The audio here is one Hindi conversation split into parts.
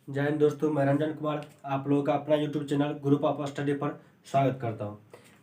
जय हिंद दोस्तों, मैं रंजन कुमार आप लोगों का अपना YouTube channel group of study पर स्वागत करता हूं।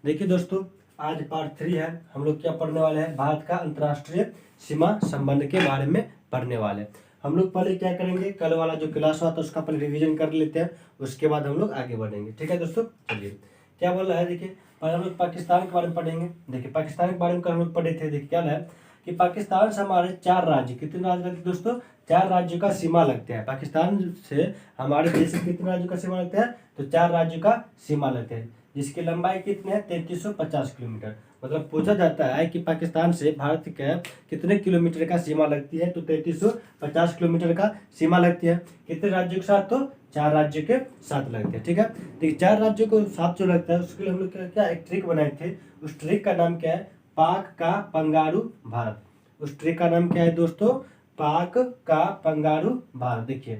देखिए दोस्तों, आज पार्ट 3 है। हम लोग क्या पढ़ने वाले हैं? भारत का अंतर्राष्ट्रीय सीमा संबंध के बारे में पढ़ने वाले हैं। हम लोग पहले क्या करेंगे, कल वाला जो क्लास हुआ था उसका पहले रिविजन कर लेते हैं, उसके बाद हम लोग आगे बढ़ेंगे। ठीक है दोस्तों, चलिए क्या बोल रहा है। देखिए पहले हम लोग पाकिस्तान के बारे में पढ़ेंगे। देखिए पाकिस्तान के बारे में कल हम लोग पढ़े थे। देखिए क्या है कि पाकिस्तान से हमारे 4 राज्य, कितने राज्य लगते हैं दोस्तों? 4 राज्यों का सीमा लगते हैं। पाकिस्तान से हमारे देश से कितने राज्यों का सीमा लगता है? तो 4 राज्यों का सीमा लगते हैं, जिसकी लंबाई कितनी है? 3350 किलोमीटर। मतलब पूछा जाता है कि पाकिस्तान से भारत के कितने किलोमीटर का सीमा लगती है? तो 3350 किलोमीटर का सीमा लगती है। कितने राज्यों के साथ? तो 4 राज्यों के साथ लगते हैं। ठीक है, देखिए 4 राज्यों को साथ जो लगता है उसके लिए हम लोग क्या एक ट्रिक बनाए थे। उस ट्रिक का नाम क्या है? पाक का पंगारू भारत। उस ट्रिक का नाम क्या है दोस्तों? पाक का पंगारू भारत। देखिए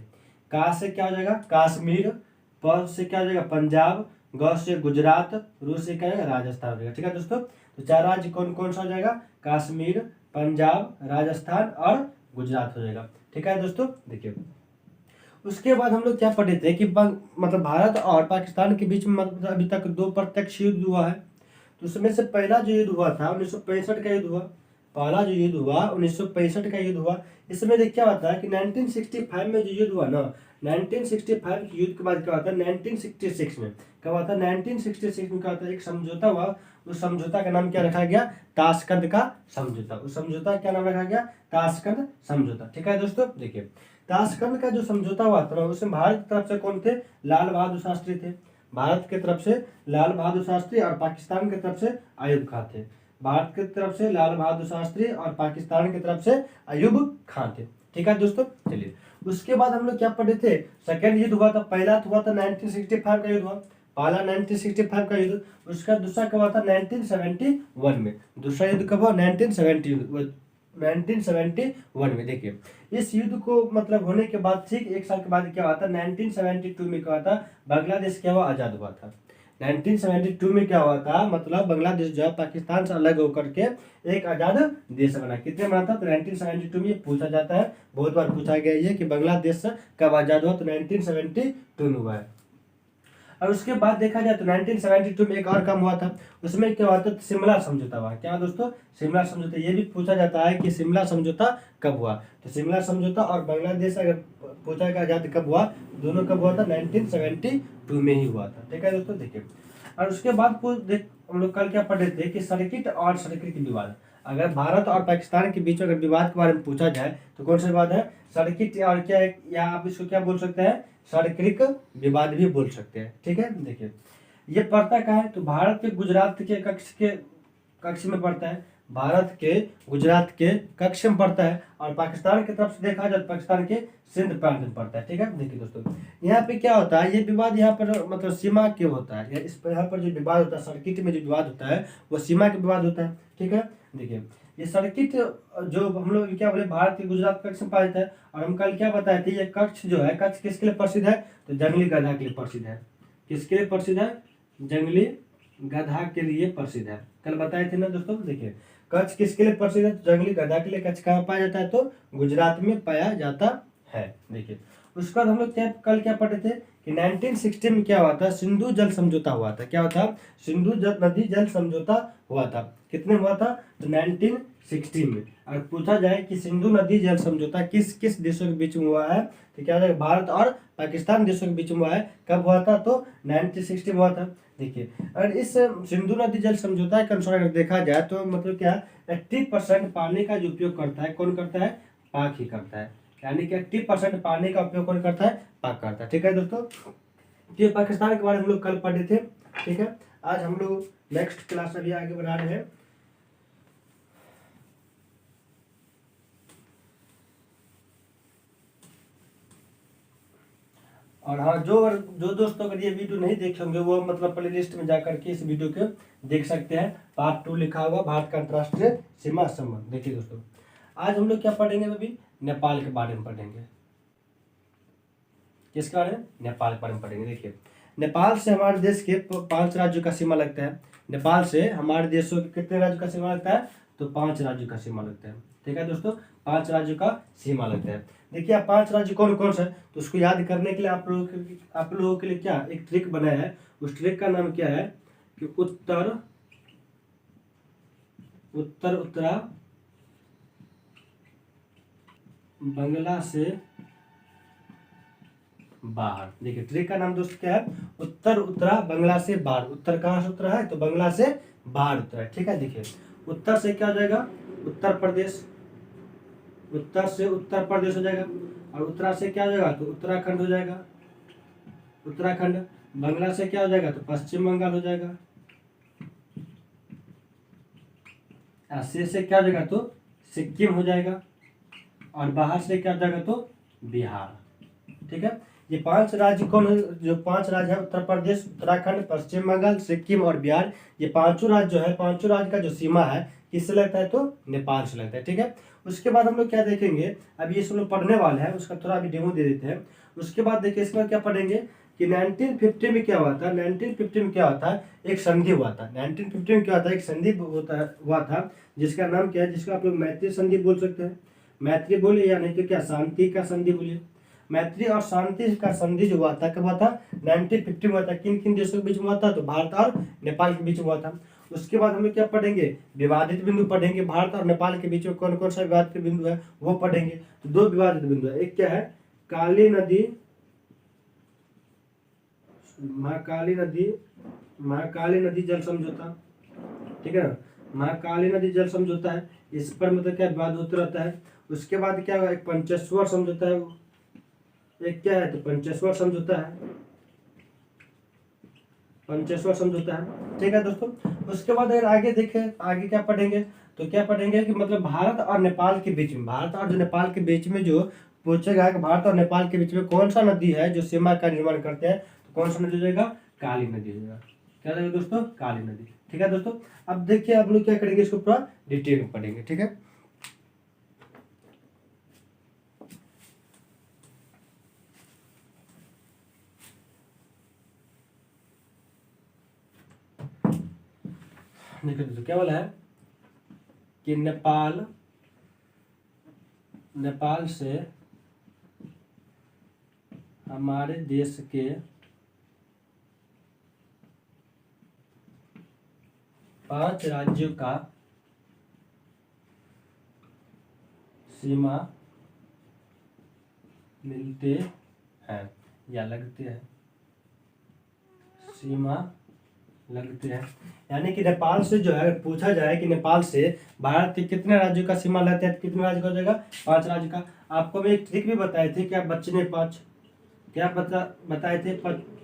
का से क्या हो जाएगा? कश्मीर। प से क्या हो जाएगा? पंजाब। ग से गुजरात। रू से क्या हो जाएगा? राजस्थान हो जाएगा। ठीक है दोस्तों, तो 4 राज्य कौन कौन सा हो जाएगा? कश्मीर, पंजाब, राजस्थान और गुजरात हो जाएगा। ठीक है दोस्तों, देखिए उसके बाद हम लोग क्या पढ़े थे कि मतलब भारत और पाकिस्तान के बीच में मतलब अभी तक 2 प्रत्यक्ष युद्ध हुआ है। तो उसमें से पहला जो युद्ध हुआ था 1965 का युद्ध हुआ। पहला जो युद्ध हुआ 1965 का युद्ध हुआ। इसमें देख क्या होता है कि 1965 में जो युद्ध हुआ ना, 1965 के युद्ध के बाद क्या होता है? 1966 में क्या हुआ था? 1966 में क्या होता है? एक समझौता हुआ। उस समझौता का नाम क्या रखा गया? ताशकंद का समझौता। उस समझौता का क्या नाम रखा गया? ताशकंद समझौता। ठीक है दोस्तों, देखिए ताशकंद का जो समझौता हुआ था ना, उसमें भारत की तरफ से कौन थे? लाल बहादुर शास्त्री थे। भारत की तरफ से लाल बहादुर शास्त्री और पाकिस्तान की तरफ से अयूब खान थे। भारत की तरफ से लाल बहादुर शास्त्री और पाकिस्तान की तरफ से अयूब खान थे। ठीक है दोस्तों, चलिए उसके बाद हम लोग क्या पढ़े थे? सेकेंड युद्ध हुआ था। पहला हुआ था 1965 का युद्ध हुआ। पहला 1965 का युद्ध। उसका दूसरा कब हुआ था? 1971 में। दूसरा युद्ध कब हुआ? 1971 में। देखिए इस युद्ध को मतलब होने के बाद ठीक 1 साल के बाद क्या हुआ था? 1972 में क्या हुआ था? बांग्लादेश क्या हुआ? आजाद हुआ था। 1972 में क्या हुआ था? मतलब बांग्लादेश जो है पाकिस्तान से अलग होकर के एक आजाद देश बना। कितने बना था? तो 1972 में। पूछा जाता है, बहुत बार पूछा गया ये कि बांग्लादेश कब आजाद हुआ? तो 1972 में हुआ है। और उसके बाद देखा जाए तो 1972 में एक और काम हुआ था। उसमें क्या हुआ था? शिमला समझौता हुआ। क्या दोस्तों? शिमला समझौता। ये भी पूछा जाता है कि शिमला समझौता कब हुआ? तो शिमला समझौता और बांग्लादेश अगर पूछा गया आजाद कब हुआ, दोनों कब हुआ था? 1972 में ही हुआ था। ठीक है दोस्तों, देखिए और उसके बाद हम लोग कल क्या पढ़े थे कि सर्किट और सर्किट विवाद। अगर भारत और पाकिस्तान के बीच अगर विवाद के बारे में पूछा जाए तो कौन सा विवाद है? सर्किट और क्या है, या आप इसको क्या बोल सकते हैं? सर्किट विवाद भी बोल सकते हैं। ठीक है, देखिए ये पड़ता कहाँ है? तो भारत के गुजरात के कक्ष में पड़ता है। भारत के गुजरात के कक्ष में पड़ता है और पाकिस्तान की तरफ से देखा जाए तो पाकिस्तान के सिंध प्रांत में पड़ता है। ठीक है, देखिए दोस्तों यहाँ पे क्या होता है? ये विवाद यहाँ पर मतलब सीमा क्यों होता है? इस पर यहाँ पर जो विवाद होता है, सर्किट में जो विवाद होता है वो सीमा के विवाद होता है। ठीक है, देखिए ये सर्किट जो हम लोग क्या बोले, भारत के गुजरात कक्ष में पाया जाता है। और हम कल क्या बताए थे? ये कक्ष जो है, कक्ष किसके लिए प्रसिद्ध है? तो जंगली गधा के लिए प्रसिद्ध है। किसके लिए प्रसिद्ध है? जंगली गधा के लिए प्रसिद्ध है। कल बताए थे ना दोस्तों। देखिए कच्छ किसके लिए प्रसिद्ध है? तो जंगली गधा के लिए। कच्छ कहाँ पाया जाता है? तो गुजरात में पाया जाता है। देखिए उसके बाद हम लोग कल क्या पढ़े थे कि 1960 में क्या हुआ था? सिंधु जल समझौता हुआ था। क्या हुआ था? सिंधु नदी जल समझौता हुआ था। कितने हुआ था? तो 1960 में। अगर पूछा जाए कि सिंधु नदी जल समझौता किस किस देशों के बीच में हुआ है, तो क्या हो जाएगा? भारत और पाकिस्तान देशों के बीच में हुआ है। कब हुआ था? तो 1960 में हुआ था। देखिए अगर इस सिंधु नदी जल समझौता के अनुसार अगर देखा जाए तो मतलब क्या 80% पानी का जो उपयोग करता है, कौन करता है? पाक ही करता है। यानी कि 80% पानी का उपयोग कौन करता है? पाक करता है। ठीक है दोस्तों, ये पाकिस्तान के बारे में हम लोग कल पढ़े थे। ठीक है, आज हम लोग नेक्स्ट क्लास अभी आगे बढ़ा रहे हैं। और हाँ, जो दोस्तों अगर ये वीडियो नहीं देखे होंगे वो मतलब प्ले लिस्ट में जाकर के इस वीडियो को देख सकते हैं। पार्ट 2 लिखा हुआ भारत का अंतर्राष्ट्रीय सीमा संबंध। देखिए दोस्तों आज हम लोग क्या पढ़ेंगे? अभी नेपाल के बारे में पढ़ेंगे। किसके बारे में? नेपाल के बारे में पढ़ेंगे। देखिए नेपाल से हमारे देश के 5 राज्यों का सीमा लगता है। नेपाल से हमारे देशों के कितने राज्यों का सीमा लगता है? तो 5 राज्यों का सीमा लगता है। ठीक है दोस्तों, 5 राज्यों का सीमा लगता है। देखिए आप 5 राज्य कौन कौन सा है, तो उसको याद करने के लिए आप लोगों के लिए क्या एक ट्रिक बनाया है। उस ट्रिक का नाम क्या है कि उत्तर उत्तरा बंगला से बाहर। देखिए ट्रिक का नाम दोस्त क्या है, उत्तरा बंगला से बाहर। उत्तर कहाँ से उतरा है, तो बंगला से बाहर उतरा है। ठीक है, देखिए उत्तर से क्या हो जाएगा, उत्तर प्रदेश, उत्तर से उत्तर प्रदेश हो जाएगा। और उत्तरा से क्या हो जाएगा, तो उत्तराखंड हो जाएगा, उत्तराखंड। बंगला से क्या हो जाएगा, तो पश्चिम बंगाल हो जाएगा। से क्या हो जाएगा, तो सिक्किम हो जाएगा। और बाहर से क्या हो जाएगा, तो बिहार। ठीक है, ये 5 राज्य कौन है, जो 5 राज्य है, उत्तर प्रदेश, उत्तराखंड, पश्चिम बंगाल, सिक्किम और बिहार। ये पांचों राज्य जो है, पांचों राज्य का जो सीमा है किससे लगता है, तो नेपाल से लगता है। ठीक है, उसके बाद हम लोग क्या देखेंगे, अभी ये सब लोग पढ़ने वाले हैं, उसका थोड़ा अभी डेमो दे देते हैं। उसके बाद देखिए इसके बाद क्या पढ़ेंगे कि 1950 में क्या हुआ था। 1950 में क्या हुआ था, एक संधि हुआ था। 1950 में क्या हुआ था, एक संधि हुआ था, जिसका नाम क्या है, जिसका आप लोग मैत्री संधि बोल सकते हैं। मैत्री बोलिए या नहीं तो क्या शांति का संधि बोलिए। मैत्री और शांति का संधि जो हुआ था कब हुआ था, 1950 में हुआ था। किन किन देशों के बीच में हुआ था, तो भारत और नेपाल के बीच में हुआ था। उसके बाद हम लोग क्या पढ़ेंगे, विवादित बिंदु पढ़ेंगे। भारत और नेपाल के बीच में कौन कौन सा विवादित बिंदु है वो पढ़ेंगे। तो 2 विवादित बिंदु है, एक क्या है, काली नदी, महाकाली नदी जल समझौता। ठीक है ना, महाकाली नदी जल समझौता है, इस पर मतलब क्या विवाद होता रहता है। उसके बाद क्या हुआ, एक पंचेश्वर समझौता है, एक क्या है, तो पंचेश्वर समझौता है, पंचेश्वर समझौता है। ठीक है दोस्तों, उसके बाद अगर आगे देखें, आगे क्या पढ़ेंगे, तो क्या पढ़ेंगे कि मतलब भारत और नेपाल के बीच में, भारत और जो नेपाल के बीच में जो पूछेगा कि भारत और नेपाल के बीच में कौन सा नदी है जो सीमा का निर्माण करते हैं, तो कौन सा नदी हो जाएगा, काली नदी हो जाएगा। क्या जाएगा दोस्तों, काली नदी। ठीक है दोस्तों, अब देखिए आप लोग क्या करेंगे, इसको पूरा डिटेल में पढ़ेंगे। ठीक है, देखिए दोस्तों क्या बोला है कि नेपाल से हमारे देश के 5 राज्यों का सीमा मिलते हैं या लगते हैं, सीमा लगते हैं। यानी कि नेपाल से जो है, अगर पूछा जाए कि नेपाल से भारत के कितने राज्यों का सीमा लगता है, तो कितने राज्य का हो जाएगा, 5 राज्य का। आपको मैं एक ट्रिक भी बताए थे, क्या बच्चे ने 5 क्या बताए थे,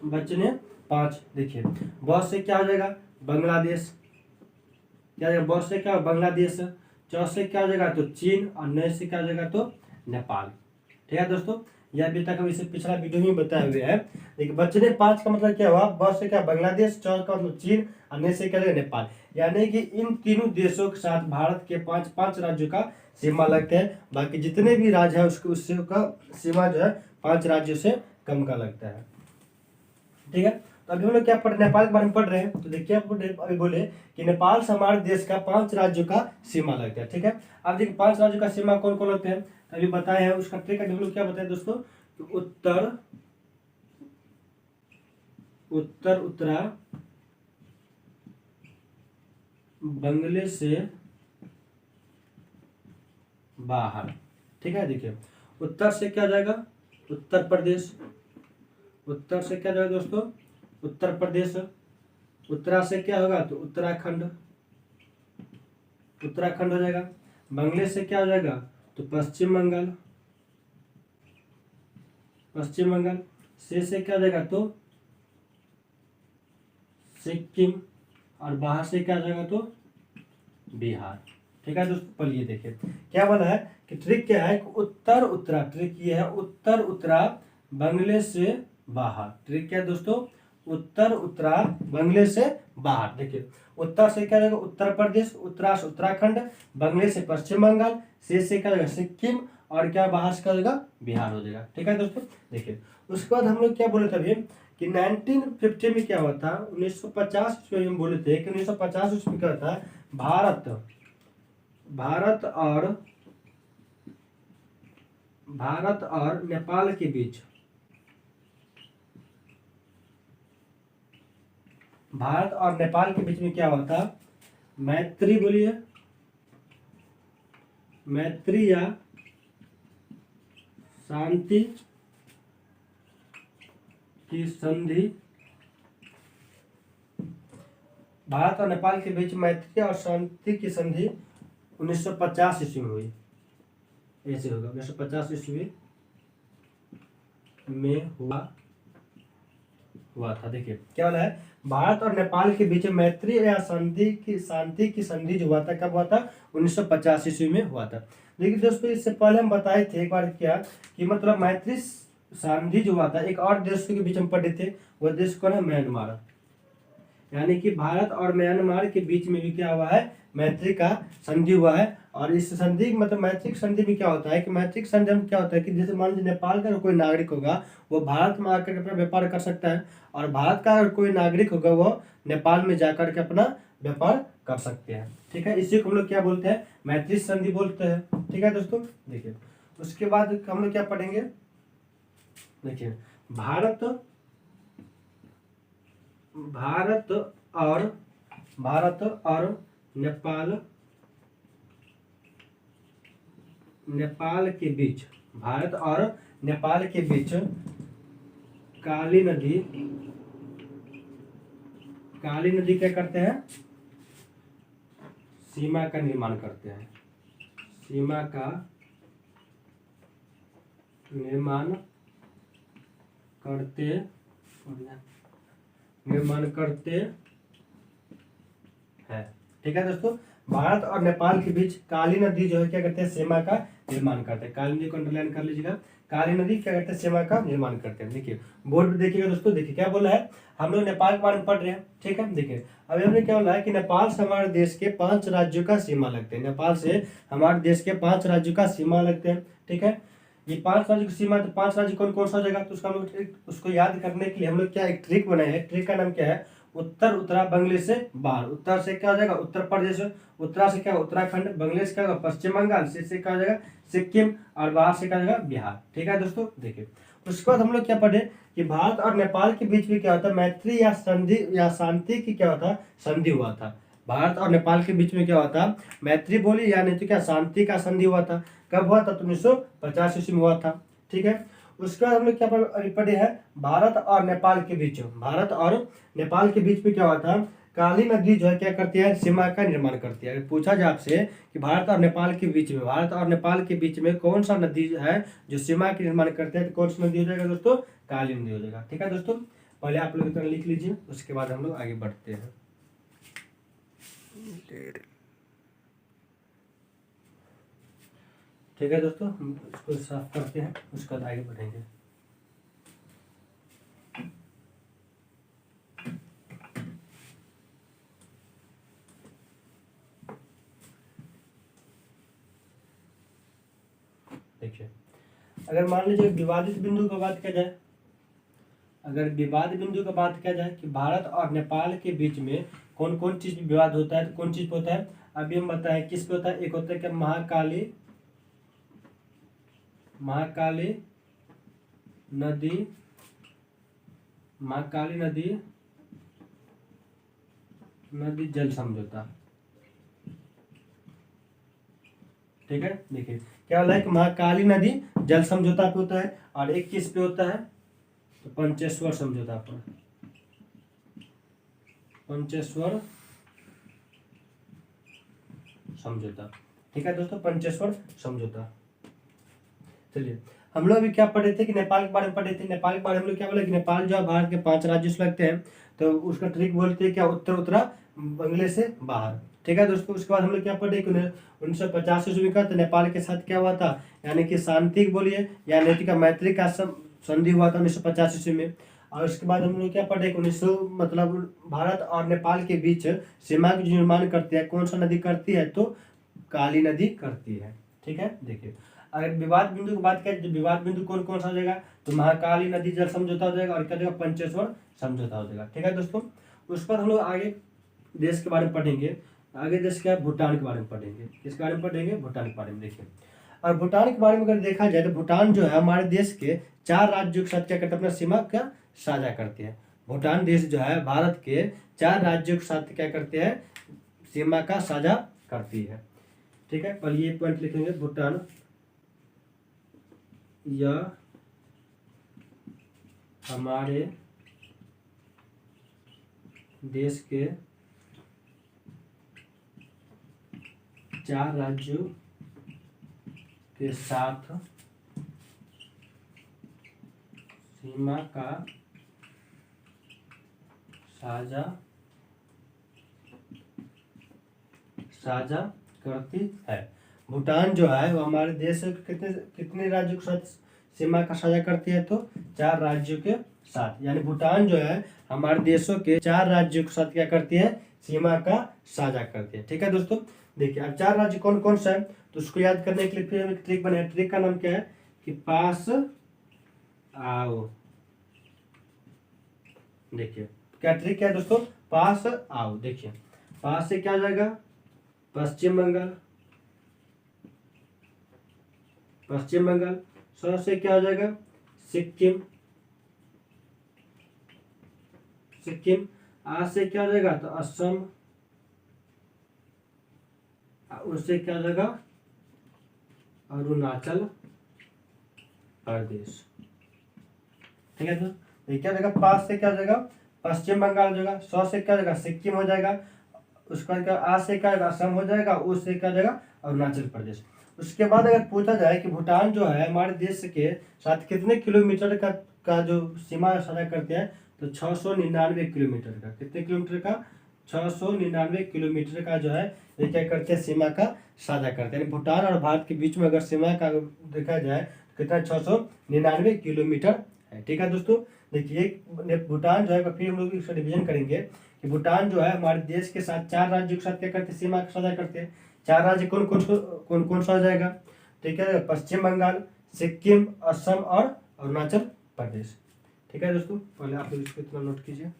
बच्चे ने 5। देखिए बहुत से क्या हो जाएगा, बांग्लादेश, क्या हो जाएगा, बहुत से क्या बांग्लादेश, 4 से क्या हो जाएगा, तो चीन, और 9 से क्या हो जाएगा, तो नेपाल। ठीक है दोस्तों, यह अभी तक हम इसे पिछला वीडियो में बताए हुए हैं। देखिए बच्चे ने 5 का मतलब क्या हुआ, बहुत से क्या बांग्लादेश, 4 का मतलब चीन, और 9 से क्या जाएगा, नेपाल। यानी कि इन तीनों देशों के साथ भारत के 5 राज्यों का सीमा लगता है। बाकी जितने भी राज्य है उससे का सीमा जो है 5 राज्यों से कम का लगता है। ठीक है, तो अभी हम लोग क्या नेपाल के बारे में पढ़ रहे हैं। तो देखिए आपको अभी बोले कि नेपाल से हमारे देश का 5 राज्यों का सीमा लगता है। ठीक है, अब देखिए 5 राज्यों का सीमा कौन कौन लगते हैं, अभी बताए हैं। उसका ट्रिक हम लोग क्या बताए दोस्तों, तो उत्तरा बंगले से बाहर। ठीक है, देखिए उत्तर से क्या जाएगा, उत्तर प्रदेश, उत्तर से क्या जाएगा दोस्तों, उत्तर प्रदेश। उत्तरा से क्या होगा, तो उत्तराखंड, उत्तराखंड हो जाएगा। बंगले से क्या हो जाएगा, तो पश्चिम बंगाल, पश्चिम बंगाल। से क्या हो जाएगा, तो सिक्किम, और बाहर से क्या हो जाएगा, तो बिहार। ठीक है दोस्तों, पढ़िए देखिए क्या बोला है कि ट्रिक क्या है, उत्तरा, ट्रिक ये है उत्तरा बंगले से बाहर। ट्रिक क्या है दोस्तों, उत्तरा बंगले से बाहर। देखिए उत्तर से क्या जाएगा, उत्तर प्रदेश, उत्तरा से उत्तराखंड, बंगले से पश्चिम बंगाल, से क्या जाएगा, सिक्किम, और क्या बाहर से क्या जाएगा, बिहार हो जाएगा। ठीक है दोस्तों, देखिए उसके बाद हम लोग क्या बोले थे अभी कि 1950 में क्या हुआ था, 1950 ईस्वी में बोले थे कि 1950 ईस्वी में क्या था, भारत और भारत और नेपाल के बीच, भारत और नेपाल के बीच में क्या हुआ था, मैत्री, बोलिए मैत्री या शांति की संधि, भारत और नेपाल के बीच मैत्री और शांति की संधि 1950 ईस्वी में हुई। ऐसे होगा 1950 ईस्वी में हुआ था। देखिए क्या वाला है, भारत और नेपाल के बीच मैत्री या शांति की संधि जो हुआ था, कब हुआ था, 1950 ईस्वी में हुआ था। लेकिन दोस्तों इससे पहले हम बताए थे एक बार क्या कि मतलब मैत्री संधि जो हुआ था एक और देश के बीच में पढ़े थे, वह देश कौन है, म्यांमार। यानी कि भारत और म्यांमार के बीच में भी क्या हुआ है, मैत्री का संधि हुआ है। और इस संधि मतलब मैत्रिक संधि में क्या होता है कि मैत्रिक संधि में क्या होता है कि जैसे मान लीजिए नेपाल का कोई नागरिक होगा वो भारत में आकर अपना व्यापार कर सकता है, और भारत का अगर कोई नागरिक होगा वो नेपाल में जाकर के अपना व्यापार कर सकते हैं। ठीक है, इसी को हम लोग क्या बोलते हैं, मैत्रिक संधि बोलते हैं। ठीक है दोस्तों, देखिए उसके बाद हम लोग क्या पढ़ेंगे, देखिए भारत और नेपाल के बीच, भारत और नेपाल के बीच काली नदी क्या करते हैं, सीमा का निर्माण करते हैं, सीमा का निर्माण करते हैं। ठीक है दोस्तों, भारत और नेपाल के बीच काली नदी जो है क्या करते हैं, सीमा का निर्माण करते हैं। काली नदी को अंडरलाइन कर लीजिएगा, काली नदी क्या करते हैं, सीमा का निर्माण करते हैं। देखिए बोर्ड पे देखिएगा दोस्तों, देखिए क्या बोला है, हम लोग नेपाल के बारे में पढ़ रहे हैं। ठीक है, देखिए अभी हमने क्या बोला है कि नेपाल से हमारे देश के 5 राज्यों का सीमा लगते हैं, नेपाल से हमारे देश के 5 राज्यों का सीमा लगते हैं। ठीक है, ये 5 राज्य की सीमा, तो 5 राज्य कौन कौन सा हो जाएगा, तो उसका हम लोग उसको याद करने के लिए हम लोग क्या एक ट्रिक बनाए हैं। ट्रिक का नाम क्या है, उत्तर उत्तरा बांग्लादेश से बाहर, उत्तर से क्या हो जाएगा उत्तर प्रदेश, उत्तरा से क्या उत्तराखंड, बांग्लादेश क्या होगा पश्चिम बंगाल, से क्या हो जाएगा सिक्किम, और बाहर से क्या हो जाएगा बिहार। ठीक है दोस्तों, देखिए उसके बाद हम लोग क्या पढ़े कि भारत और नेपाल के बीच में क्या होता है, मैत्री या संधि या शांति की क्या होता, संधि हुआ था। भारत और नेपाल के बीच में क्या हुआ था, मैत्री बोली या नहीं तो क्या शांति का संधि हुआ था। कब हुआ था, तो 1950 ईस्वी में हुआ था। ठीक है, उसके बाद हम लोग क्या पढ़े हैं, भारत और नेपाल के बीच, भारत और नेपाल के बीच में क्या हुआ था, काली नदी जो है क्या करती है, सीमा का निर्माण करती है। अगर पूछा जाए आपसे कि भारत और नेपाल के बीच में, भारत और नेपाल के बीच में कौन सा नदी है जो सीमा का निर्माण करते हैं, तो कौन सी नदी हो जाएगा दोस्तों, काली नदी हो जाएगा। ठीक है दोस्तों, पहले आप लोग इतना लिख लीजिए, उसके बाद हम लोग आगे बढ़ते हैं। ठीक है दोस्तों, हम इसको साफ करते हैं, उसके बाद आगे बढ़ेंगे। देखिए अगर मान लीजिए विवादित बिंदु का बात किया जाए, अगर विवाद बिंदु का बात किया जाए कि भारत और नेपाल के बीच में कौन कौन चीज विवाद होता है, तो कौन चीज पे होता है, अभी हम बताएं किस पे होता है। एक होता है क्या, महाकाली नदी जल समझौता। ठीक है, देखिए क्या होता है कि महाकाली नदी जल समझौता पे होता है, और एक किस पे होता है, तो पंचेश्वर समझौता पर, पंचेश्वर समझौता। ठीक है दोस्तों, पंचेश्वर समझौता। चलिए हम लोग अभी क्या पढ़े थे कि नेपाल के बारे में पढ़े थे। नेपाल के बारे में हम लोग क्या बोले कि नेपाल जो है भारत के 5 राज्यों से लगते हैं, तो उसका ट्रिक बोलते हैं क्या, उत्तर उत्तरा बांग्लादेश से बाहर। ठीक है दोस्तों, उसके बाद हम लोग क्या पढ़े कि 1950 ईस्वी का तो नेपाल के साथ क्या हुआ था, यानी कि शांति बोलिए या नैतिक मैत्री का संधि हुआ था 1950 ईस्वी में। और उसके बाद हम लोग क्या पढ़े कि 1900 मतलब भारत और नेपाल के बीच सीमा का जो निर्माण करती है, कौन सा नदी करती है, तो काली नदी करती है। ठीक है, देखिए अगर विवाद बिंदु की बात करें, तो विवाद बिंदु कौन कौन सा हो जाएगा, तो महाकाली नदी जल समझौता हो जाएगा, और क्या जाएगा, पंचेश्वर समझौता हो जाएगा। ठीक है दोस्तों, उस पर हम लोग आगे देश के बारे में पढ़ेंगे। आगे देश क्या है, भूटान के बारे में पढ़ेंगे। किसके बारे में पढ़ेंगे, भूटान के बारे में। देखिए और भूटान के बारे में अगर देखा जाए तो भूटान जो है हमारे देश के 4 राज्यों के साथ क्या करते हैं, अपना सीमा का साझा करते हैं। भूटान देश जो है भारत के 4 राज्यों के साथ क्या करते हैं, सीमा का साझा करती है। ठीक है, पहले ये पॉइंट लिखेंगे, भूटान यह हमारे देश के 4 राज्यों के साथ सीमा का साझा करती है। भूटान जो है वो हमारे देश के कितने कितने राज्यों के साथ सीमा का साझा करती है, तो 4 राज्यों के साथ। यानी भूटान जो है हमारे देशों के 4 राज्यों के साथ क्या करती है, सीमा का साझा करती है। ठीक है दोस्तों, देखिए अब 4 राज्य कौन कौन सा है, तो उसको याद करने के लिए फिर एक ट्रिक बनाया। ट्रिक का नाम क्या है कि पास आओ। देखिए क्या ट्रिक क्या है दोस्तों, पास आओ। देखिए पास से क्या हो जाएगा, पश्चिम बंगाल, पश्चिम बंगाल। सौ से क्या हो जाएगा, सिक्किम, सिक्किम। आ से क्या हो जाएगा, तो असम। उससे क्या हो जाएगा, अरुणाचल प्रदेश। ठीक है तो क्या हो जाएगा, पास से क्या हो जाएगा, पश्चिम बंगाल हो जाएगा। सौ से क्या हो जाएगा, सिक्किम हो जाएगा। उसके बाद आ से क्या होगा, असम हो जाएगा। उस से क्या हो जाएगा, अरुणाचल प्रदेश। उसके बाद अगर पूछा जाए कि भूटान जो है हमारे देश के साथ कितने किलोमीटर का जो सीमा साझा करते हैं, तो 699 किलोमीटर का। कितने किलोमीटर का, 699 किलोमीटर का जो है ये क्या करते हैं, सीमा का साझा करते हैं। भूटान और भारत के बीच में अगर सीमा का देखा जाए तो कितना, 699 किलोमीटर है। ठीक है दोस्तों, देखिए भूटान जो है, फिर हम लोग इसका डिवीजन करेंगे कि भूटान जो है हमारे देश के साथ 4 राज्यों के साथ क्या करते हैं, सीमा का साझा करते हैं। 4 राज्य कौन कौन सा हो जाएगा, ठीक है, पश्चिम बंगाल, सिक्किम, असम और अरुणाचल प्रदेश। ठीक है दोस्तों, पहले आप लोग इसको इतना नोट कीजिए।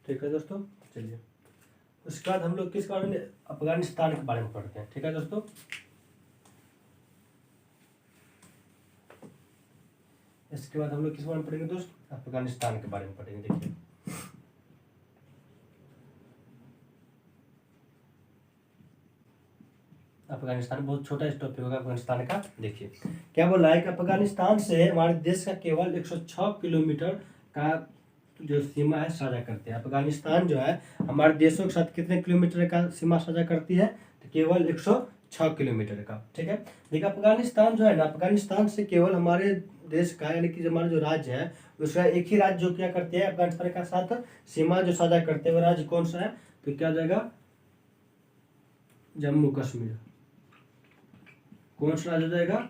ठीक है दोस्तों, चलिए उसके बाद हम लोग किस बारे में, अफगानिस्तान के बारे में पढ़ते हैं। ठीक है दोस्तों, इसके बाद हम लोग किस बारे में पढ़ेंगे दोस्त, अफगानिस्तान के बारे में पढ़ेंगे। देखिए अफगानिस्तान बहुत छोटा टॉपिक होगा अफगानिस्तान का। देखिए क्या बोला है कि अफगानिस्तान से हमारे देश का केवल 106 किलोमीटर का जो सीमा है साझा करते हैं। अफगानिस्तान जो है हमारे देशों के साथ कितने किलोमीटर का सीमा साझा करती है, तो केवल 106 किलोमीटर का। ठीक है, देखिए अफगानिस्तान जो है ना, अफगानिस्तान से केवल हमारे देश का यानी कि हमारा जो राज्य है उसका एक ही राज्य जो क्या करते हैं, अफगानिस्तान के साथ सीमा जो साझा करते हैं, वो राज्य कौन सा है, तो क्या जाएगा, जम्मू कश्मीर। कौन सा राज्य जाएगा,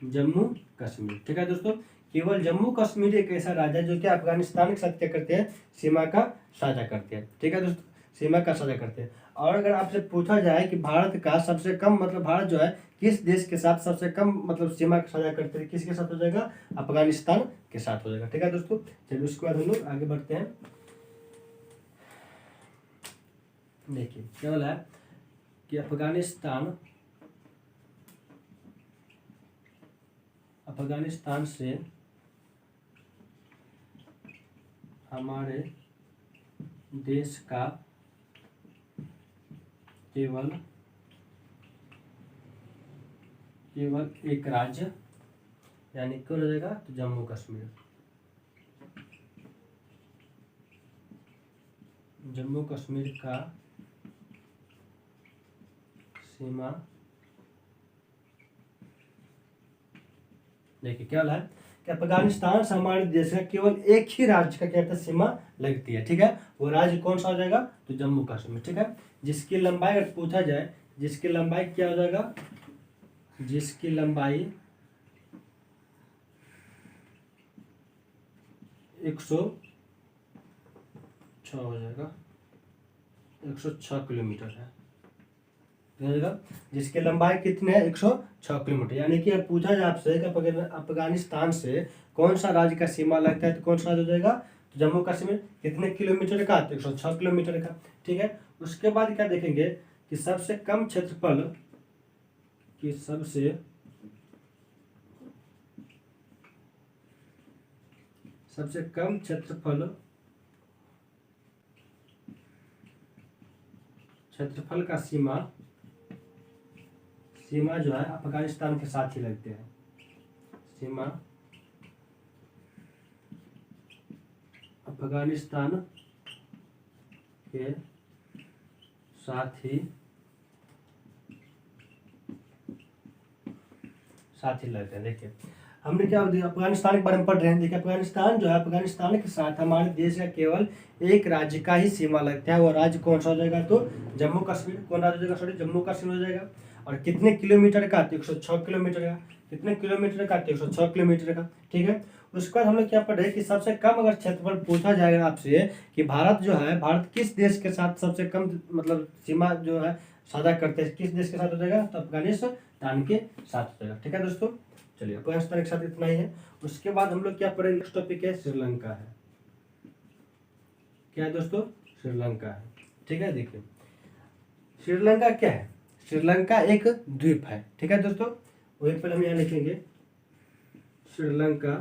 जम्मू कश्मीर। ठीक है दोस्तों, केवल जम्मू कश्मीर एक ऐसा राज्य है जो कि अफगानिस्तान के साथ क्या करते हैं, सीमा का साझा करते हैं। ठीक है दोस्तों, सीमा का साझा करते हैं। और अगर आपसे पूछा जाए कि भारत का सबसे कम मतलब भारत जो है किस देश के साथ सबसे कम मतलब सीमा का साझा करते हैं, किसके साथ हो जाएगा, अफगानिस्तान के साथ हो जाएगा। ठीक है दोस्तों, चलिए उसके बाद हम लोग आगे बढ़ते हैं। देखिए क्या बोला है कि अफगानिस्तान से हमारे देश का केवल एक राज्य यानी कौन हो जाएगा, तो जम्मू कश्मीर। जम्मू कश्मीर का सीमा, देखिए क्या है कि अफगानिस्तान से हमारे देश का केवल एक ही राज्य का क्या कहते हैं, सीमा लगती है। ठीक है, वो राज्य कौन सा हो जाएगा, तो जम्मू कश्मीर। ठीक है, जिसकी लंबाई अगर पूछा जाए, जिसकी लंबाई क्या हो जाएगा, जिसकी लंबाई 106 हो जाएगा, 106 किलोमीटर है। जिसकी लंबाई कितने है, 106 किलोमीटर। यानी कि अब पूछा जाए आपसे कि अफगानिस्तान से कौन सा राज्य का सीमा लगता है, तो कौन सा राज्य हो जाएगा, जम्मू कश्मीर कितने किलोमीटर का, तो 106 किलोमीटर का। ठीक है, उसके बाद क्या देखेंगे कि सबसे कम क्षेत्रफल की सबसे कम क्षेत्रफल का सीमा जो है अफगानिस्तान के साथ ही लगते हैं। सीमा अफगानिस्तान के साथ ही लगते हैं। देखिए हमने क्या अफगानिस्तान के बारे में पढ़ रहे हैं। देखिए अफगानिस्तान जो है, अफगानिस्तान के साथ हमारे देश का केवल एक राज्य का ही सीमा लगता है। वो राज्य कौन सा हो जाएगा, तो जम्मू कश्मीर। कौन राज्य हो जाएगा, सॉरी जम्मू कश्मीर हो जाएगा। और कितने किलोमीटर का, 106 किलोमीटर का। कितने किलोमीटर का, 106 किलोमीटर का। ठीक है, उसके बाद हम लोग क्या पढ़ रहे हैं कि सबसे कम अगर क्षेत्रफल पूछा जाएगा आपसे कि भारत जो है, भारत किस देश के साथ सबसे कम मतलब सीमा जो है साझा करते हैं, किस देश के साथ हो जाएगा, तो अफगानिस्तान के साथ हो जाएगा। ठीक है दोस्तों, चलिए अफगानिस्तान के साथ इतना ही है। उसके बाद हम लोग क्या पढ़ेंगे, नेक्स्ट टॉपिक है श्रीलंका है। क्या है दोस्तों, श्रीलंका है। ठीक है, देखिए श्रीलंका क्या है, श्रीलंका एक द्वीप है। ठीक है दोस्तों, वही पर हम यहाँ लिखेंगे श्रीलंका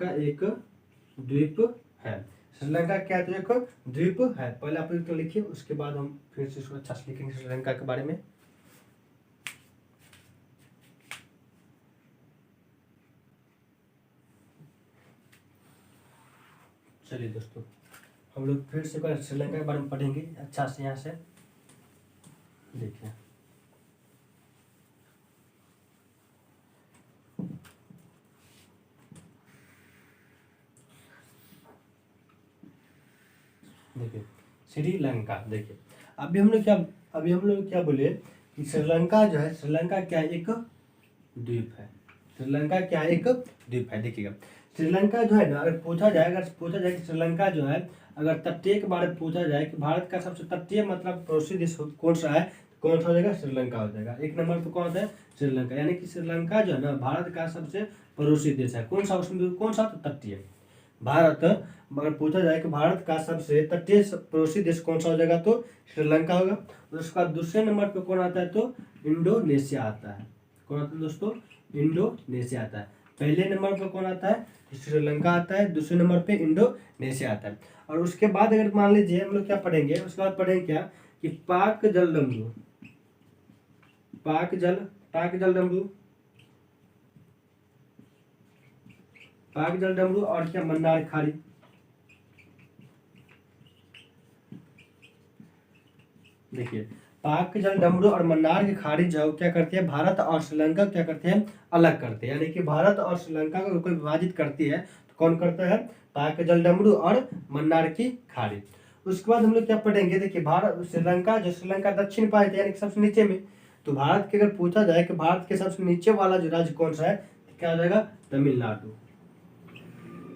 एक द्वीप है। श्रीलंका क्या है, तो एक द्वीप है। पहले आप तो लिखिए, उसके बाद हम फिर से इसको अच्छा से लिखेंगे श्रीलंका के बारे में। चलिए दोस्तों, हम लोग फिर से श्रीलंका के बारे में पढ़ेंगे अच्छा से। यहाँ से देखिए श्रीलंका। देखिए अभी हम लोग क्या बोले कि श्रीलंका जो है, श्रीलंका क्या एक द्वीप है। श्रीलंका क्या एक द्वीप है। देखिएगा श्रीलंका जो है ना, अगर पूछा जाए कि श्रीलंका जो है, अगर तटीय के बारे में पूछा जाए कि भारत का सबसे तटीय मतलब पड़ोसी देश कौन सा है, कौन सा हो जाएगा, श्रीलंका हो जाएगा। एक नंबर पर कौन होता है, श्रीलंका। यानी कि श्रीलंका जो है ना, भारत का सबसे पड़ोसी देश है। कौन सा, उसमें कौन सा, तो तटीय। भारत, अगर पूछा जाए कि भारत का सबसे तटीय पड़ोसी देश कौन सा हो जाएगा, तो श्रीलंका होगा। उसके बाद दूसरे नंबर पे कौन आता है, तो इंडोनेशिया आता है। कौन आता है दोस्तों, इंडोनेशिया आता है। पहले नंबर पर कौन आता है, श्रीलंका आता है। दूसरे नंबर पे इंडोनेशिया आता है। और उसके बाद अगर मान लीजिए हम लोग क्या पढ़ेंगे, उसके बाद पढ़ेंगे क्या कि पाक जलदंबु पाक जलदंबु और क्या, मन्नार खाड़ी। देखिए पाक जलदंबु और मन्नार की खाड़ी जो क्या करती है, भारत और श्रीलंका क्या करते हैं, अलग करते हैं। यानी कि भारत और श्रीलंका को कोई विभाजित करती है, तो कौन करता है, पाक जलदंबु और मन्नार की खाड़ी। उसके बाद हम लोग क्या पढ़ेंगे, देखिए भारत श्रीलंका दक्षिण पाए थे, यानी कि सबसे नीचे में। तो भारत के अगर पूछा जाए कि भारत के सबसे नीचे वाला जो राज्य कौन सा है, तो क्या हो जाएगा, तमिलनाडु।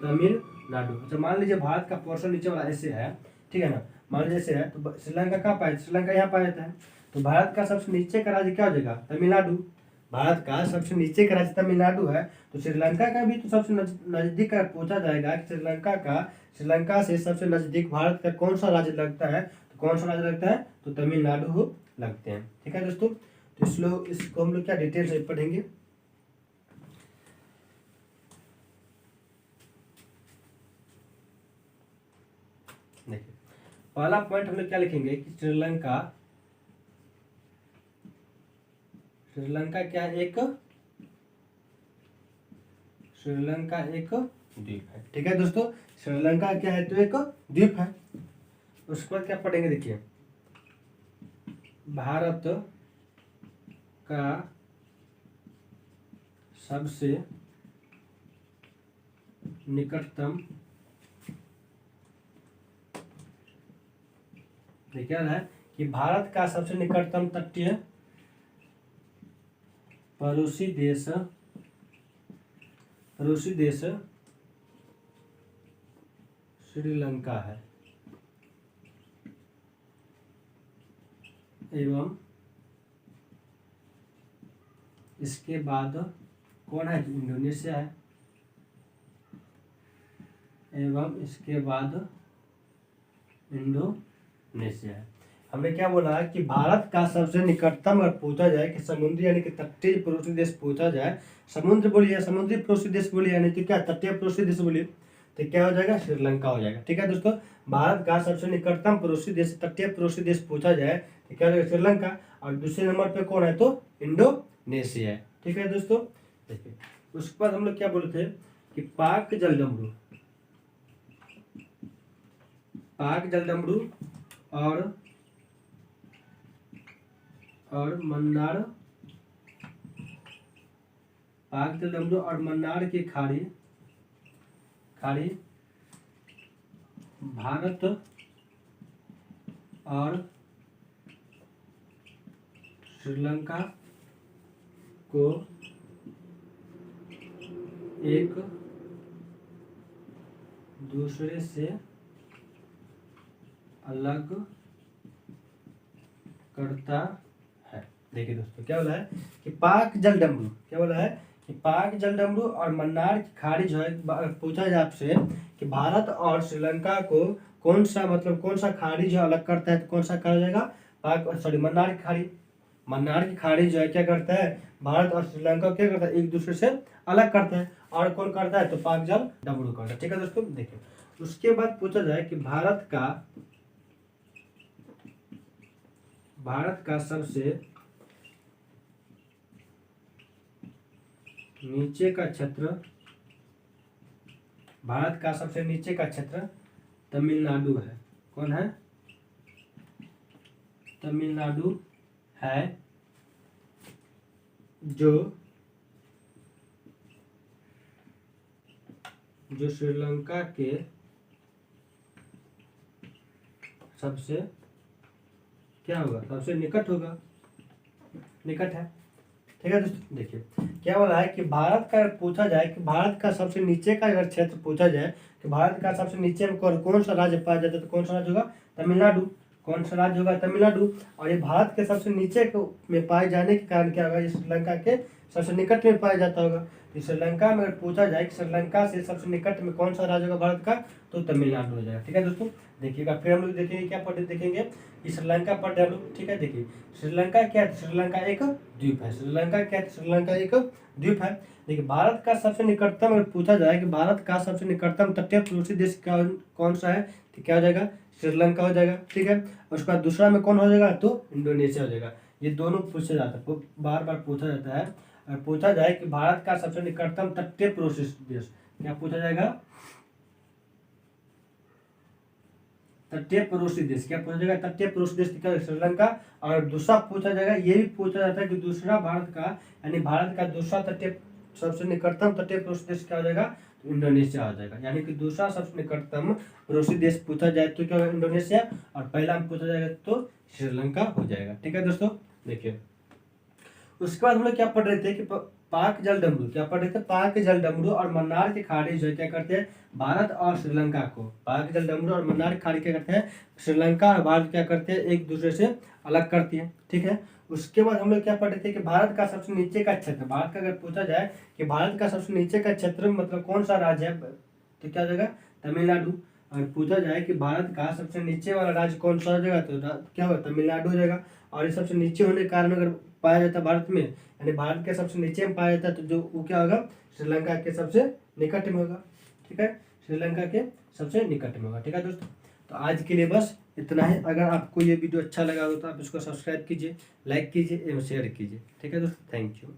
अच्छा मान लीजिए भारत का पोर्शन नीचे वाला ऐसे है, ठीक है ना, मान लीजिए ऐसे है, तो श्रीलंका कहाँ पाया, श्रीलंका यहाँ पाया जाता है। तो भारत का सबसे नीचे का राज्य क्या हो जाएगा, तमिलनाडु। भारत का सबसे नीचे का राज्य तमिलनाडु है। तो श्रीलंका का भी तो सबसे नजदीक का पूछा जाएगा कि श्रीलंका से सबसे नजदीक भारत का कौन सा राज्य लगता है, तो कौन सा राज्य लगता है, तो तमिलनाडु लगते हैं। ठीक है दोस्तों, तो इसको हम लोग क्या डिटेल से पढ़ेंगे। देखिए पहला पॉइंट हम लोग क्या लिखेंगे कि श्रीलंका क्या एक द्वीप है। ठीक है दोस्तों, श्रीलंका क्या है, तो एक द्वीप है। उसके बाद क्या पढ़ेंगे, देखिए भारत का सबसे निकटतम, क्या है कि भारत का सबसे निकटतम तटीय पड़ोसी देश श्रीलंका है, एवं इसके बाद कौन है, इंडोनेशिया है। एवं इसके बाद इंडोनेशिया है। हमने क्या बोला है कि भारत का सबसे निकटतम अगर पूछा जाए कि समुद्री यानी कि तटीय पड़ोसी देश पूछा जाए, समुद्र बोलिए, समुद्री पड़ोसी देश बोलिए, यानी कि क्या तटीय पड़ोसी देश बोलिए, तो क्या हो जाएगा, श्रीलंका हो जाएगा। ठीक है दोस्तों, भारत का सबसे निकटतम पड़ोसी देश, तटीय पड़ोसी देश पूछा जाए तो क्या हो जाएगा, श्रीलंका। और दूसरे नंबर पे कौन है, तो इंडोनेशिया है। ठीक है दोस्तों, देखिए उसके बाद हम लोग क्या बोले थे कि पाक जलडमरू, पाक जलडमरू और मन्नार, पाक जलडमरू और मन्नार की खाड़ी भारत और श्रीलंका को एक दूसरे से अलग करता है। देखिए दोस्तों क्या बोला है कि पाक जलडमरू, क्या बोला है कि पाक जलडमरू और मन्नार की खाड़ी जो है, पूछा जाए आपसे कि भारत और श्रीलंका को कौन सा, मतलब कौन सा खाड़ी जो अलग करता है, तो कौन सा कहा जाएगा, पाक, सॉरी, मन्नार की खाड़ी। मन्नार की खाड़ी जो है क्या करता है, भारत और श्रीलंका क्या करता है, एक दूसरे से अलग करता है। और कौन करता है, तो पाक जलडमरू करता है। ठीक है दोस्तों, देखिए उसके बाद पूछा जाए कि भारत का सबसे नीचे का क्षेत्र, भारत का सबसे नीचे का क्षेत्र तमिलनाडु है। कौन है, तमिलनाडु है, जो श्रीलंका के सबसे क्या होगा, सबसे निकट होगा, निकट है। ठीक है दोस्तों, देखिए क्या बोला है कि भारत का पूछा जाए कि भारत का सबसे नीचे का अगर क्षेत्र पूछा जाए कि भारत का सबसे नीचे में कौन सा राज्य पाया जाता है, तो कौन सा राज्य होगा, तमिलनाडु। कौन सा राज्य होगा, तमिलनाडु। और ये भारत के सबसे नीचे में पाए जाने के कारण क्या होगा, ये श्रीलंका के सबसे निकट में पाया जाता होगा। तो श्रीलंका में अगर पूछा जाए कि श्रीलंका से सबसे निकट में कौन सा राज्य होगा भारत का, तो तमिलनाडु हो जाएगा। ठीक है दोस्तों, देखिएगा फिर हम लोग देखेंगे क्या पढ़े, देखेंगे कि श्रीलंका पढ़े हम लोग। ठीक है, देखिए श्रीलंका क्या है, श्रीलंका एक द्वीप है। श्रीलंका क्या है, श्रीलंका एक द्वीप है। देखिए भारत का सबसे निकटतम अगर पूछा जाए कि भारत का सबसे निकटतम तटीय पड़ोसी देश कौन सा है, तो क्या हो जाएगा, श्रीलंका हो जाएगा। ठीक है, उसके बाद दूसरा में कौन हो जाएगा, तो इंडोनेशिया हो जाएगा। ये दोनों पूछा जाता है, बार बार पूछा जाता है। और पूछा जाए कि भारत का सबसे निकटतम तटीय पड़ोसी देश, क्या पूछा जाएगा, तटीय पड़ोसी देश, क्या पूछा जाएगा, तटीय पड़ोसी देश क्या, श्रीलंका। और दूसरा पूछा जाएगा, ये भी पूछा जाता है कि दूसरा भारत का, यानी भारत का दूसरा तटीय सबसे निकटतम तटीय पड़ोसी देश क्या हो जाएगा, तो इंडोनेशिया हो जाएगा। यानी कि दूसरा सबसे निकटतम पड़ोसी देश पूछा जाए तो क्या होगा, इंडोनेशिया। और पहला में पूछा जाएगा तो श्रीलंका हो जाएगा। ठीक है दोस्तों, देखिए उसके बाद हम लोग क्या पढ़ रहे थे कि पाक जलडमरू, क्या पढ़ रहे थे, पाक जलडमरू और मन्नार की खाड़ी जो है क्या करते हैं, भारत और श्रीलंका को, पाक जलडमरू और मन्नार की खाड़ी क्या करते हैं, श्रीलंका और भारत क्या करते हैं, एक दूसरे से अलग करती है। ठीक है, उसके बाद हम लोग क्या पढ़ रहे थे कि भारत का सबसे नीचे का क्षेत्र, भारत का अगर पूछा जाए कि भारत का सबसे नीचे का क्षेत्र मतलब कौन सा राज्य है, तो क्या हो जाएगा, तमिलनाडु। और पूछा जाए कि भारत का सबसे नीचे वाला राज्य कौन सा हो जाएगा, तो क्या होगा, तमिलनाडु हो जाएगा। और ये सबसे नीचे होने के कारण अगर पाया जाता है भारत में, यानी भारत के सबसे नीचे में पाया जाता है, तो जो वो क्या होगा, श्रीलंका के सबसे निकट में होगा। ठीक है, श्रीलंका के सबसे निकट में होगा। ठीक है दोस्तों, तो आज के लिए बस इतना ही। अगर आपको ये वीडियो अच्छा लगा हो तो आप इसको सब्सक्राइब कीजिए, लाइक कीजिए एवं शेयर कीजिए। ठीक है दोस्तों, थैंक यू।